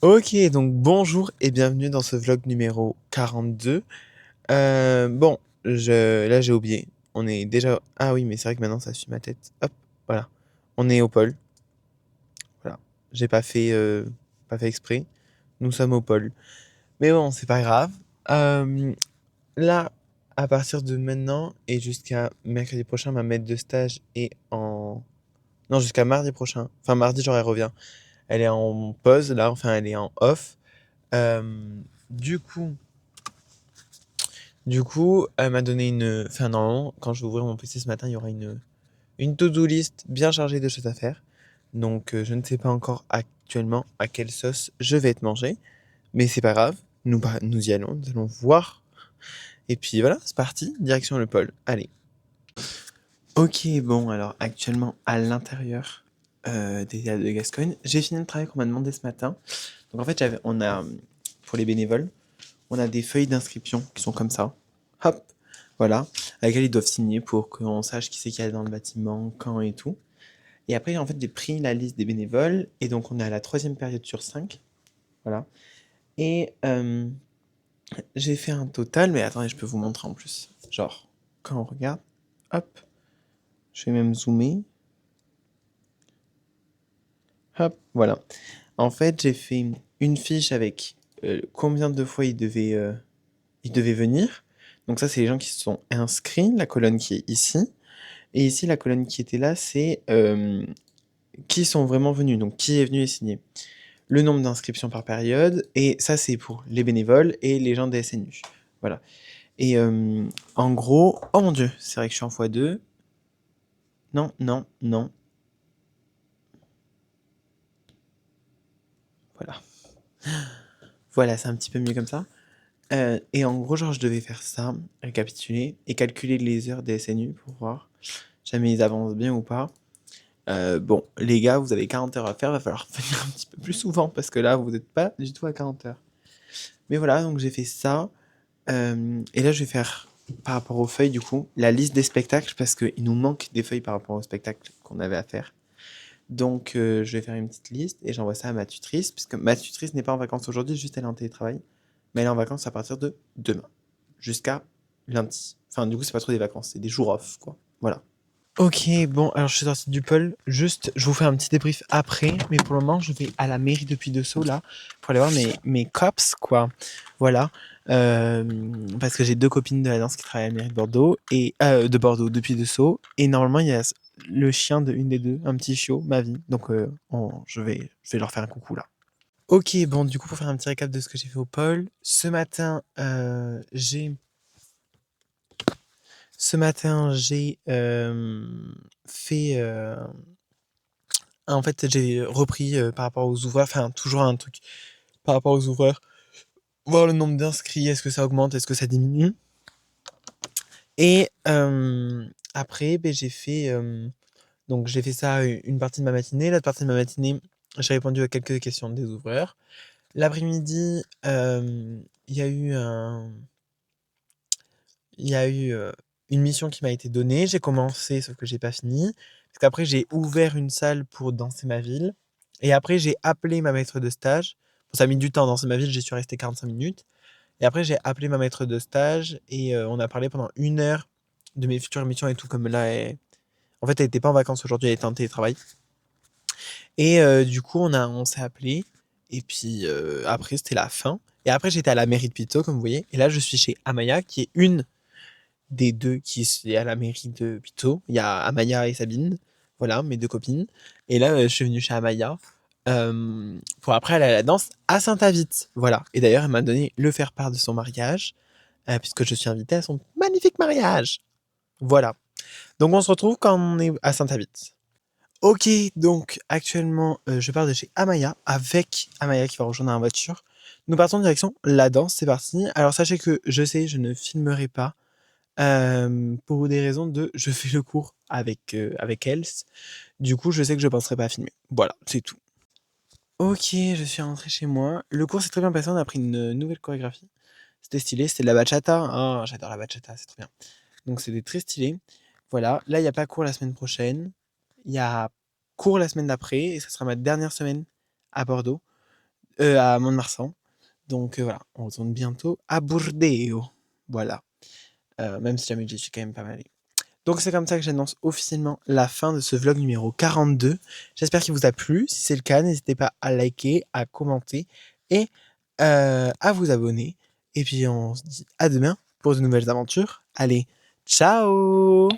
Ok, donc bonjour et bienvenue dans ce vlog numéro 42. Bon, là j'ai oublié. On est déjà... Ah oui, mais c'est vrai que maintenant ça suit ma tête. Hop, voilà. On est au pôle. Voilà. J'ai pas fait exprès. Nous sommes au pôle. Mais bon, c'est pas grave. Euh, Là, à partir de maintenant et jusqu'à mercredi prochain, ma maître de stage est en... Non, jusqu'à mardi prochain. Enfin, mardi, genre, elle revient. Elle est en pause, là. Enfin, elle est en off. Euh, du coup... Du coup, elle m'a donné une... Enfin, normalement, quand je vais ouvrir mon PC ce matin, il y aura une to-do list bien chargée de choses à faire. Donc, je ne sais pas encore actuellement à quelle sauce je vais être mangé. Mais c'est pas grave. Nous y allons. Nous allons voir. Et puis voilà, c'est parti. Direction le pôle. Allez. Ok, bon, alors actuellement à l'intérieur des Théâtres de Gascogne, j'ai fini le travail qu'on m'a demandé ce matin. Donc en fait, pour les bénévoles, on a des feuilles d'inscription qui sont comme ça. Hop, voilà, avec lesquelles ils doivent signer pour qu'on sache qui c'est qu'il y a dans le bâtiment, quand et tout. Et après, en fait, j'ai pris la liste des bénévoles, et donc on est à la troisième période sur 5. Voilà. Et j'ai fait un total, mais attendez, je peux vous montrer en plus. Genre, quand on regarde, hop, je vais même zoomer, hop, voilà. En fait, j'ai fait une fiche avec combien de fois ils devaient venir. Donc ça, c'est les gens qui se sont inscrits, la colonne qui est ici. Et ici, la colonne qui était là, c'est qui sont vraiment venus, donc qui est venu et signé. Le nombre d'inscriptions par période, et ça, c'est pour les bénévoles et les gens des SNU. Voilà. Et en gros, oh mon dieu, c'est vrai que je suis en x2. Non, non, non. Voilà. Voilà, c'est un petit peu mieux comme ça. Et en gros, genre, je devais faire ça, récapituler, et calculer les heures des SNU pour voir jamais ils avancent bien ou pas. Bon, les gars, vous avez 40 heures à faire, va falloir venir un petit peu plus souvent, parce que là, vous n'êtes pas du tout à 40 heures. Mais voilà, donc j'ai fait ça. Et là, je vais faire, par rapport aux feuilles, du coup, la liste des spectacles, parce qu'il nous manque des feuilles par rapport aux spectacles qu'on avait à faire. Donc, je vais faire une petite liste et j'envoie ça à ma tutrice, puisque ma tutrice n'est pas en vacances aujourd'hui, juste elle est en télétravail. Mais elle est en vacances à partir de demain, jusqu'à lundi. Enfin, du coup, c'est pas trop des vacances, c'est des jours off, quoi. Voilà. Ok, bon, alors je suis sorti du pôle. Juste, je vous fais un petit débrief après, mais pour le moment, je vais à la mairie de Puy-de-Dôme, là, pour aller voir mes cops, quoi. Voilà. Euh, Parce que j'ai deux copines de la danse qui travaillent à la mairie de Bordeaux, de Bordeaux, de Puy-de-Dôme. Et normalement, il y a le chien de une des deux, un petit chiot, ma vie. Donc, je vais leur faire un coucou, là. Ok, bon, du coup, pour faire un petit récap de ce que j'ai fait au pôle, j'ai fait. En fait, j'ai repris par rapport aux ouvreurs, enfin, toujours un truc par rapport aux ouvreurs, voir le nombre d'inscrits, est-ce que ça augmente, est-ce que ça diminue. Et après, ben, donc j'ai fait ça une partie de ma matinée. L'autre partie de ma matinée, j'ai répondu à quelques questions des ouvreurs. L'après-midi, il y a eu une mission qui m'a été donnée. J'ai commencé, sauf que j'ai pas fini. Parce qu'après, j'ai ouvert une salle pour danser ma ville. Et après, j'ai appelé ma maître de stage. Bon, ça a mis du temps, danser ma ville, j'y suis resté 45 minutes. Et après, j'ai appelé ma maître de stage et on a parlé pendant 1 heure de mes futures missions et tout. Comme là, en fait, elle était pas en vacances aujourd'hui, elle était en télétravail. Et du coup, on s'est appelé. Et puis après, c'était la fin. Et après, j'étais à la mairie de Pito, comme vous voyez. Et là, je suis chez Amaya, qui est une des deux qui est à la mairie de Pito. Il y a Amaya et Sabine, voilà, mes deux copines. Et là, je suis venu chez Amaya pour après aller à la danse à Saint-Avit. Voilà. Et d'ailleurs, elle m'a donné le faire-part de son mariage, puisque je suis invité à son magnifique mariage. Voilà. Donc, on se retrouve quand on est à Saint-Avit. Ok, donc actuellement, je pars de chez Amaya avec Amaya qui va rejoindre en voiture. Nous partons en direction la danse, c'est parti. Alors sachez que je sais, je ne filmerai pas pour des raisons de je fais le cours avec Else. Du coup, je sais que je ne penserai pas à filmer. Voilà, c'est tout. Ok, je suis rentré chez moi. Le cours s'est très bien passé, on a appris une nouvelle chorégraphie. C'était stylé, c'était de la bachata. Ah, j'adore la bachata, c'est trop bien. Donc c'était très stylé. Voilà, là, il n'y a pas cours la semaine prochaine. Il y a cours la semaine d'après, et ça sera ma dernière semaine à Bordeaux. à Mont-de-Marsan. Donc voilà, on retourne bientôt à Bordeaux. Voilà. Même si jamais j'y suis quand même pas mal allé. Donc c'est comme ça que j'annonce officiellement la fin de ce vlog numéro 42. J'espère qu'il vous a plu. Si c'est le cas, n'hésitez pas à liker, à commenter et à vous abonner. Et puis on se dit à demain pour de nouvelles aventures. Allez, ciao!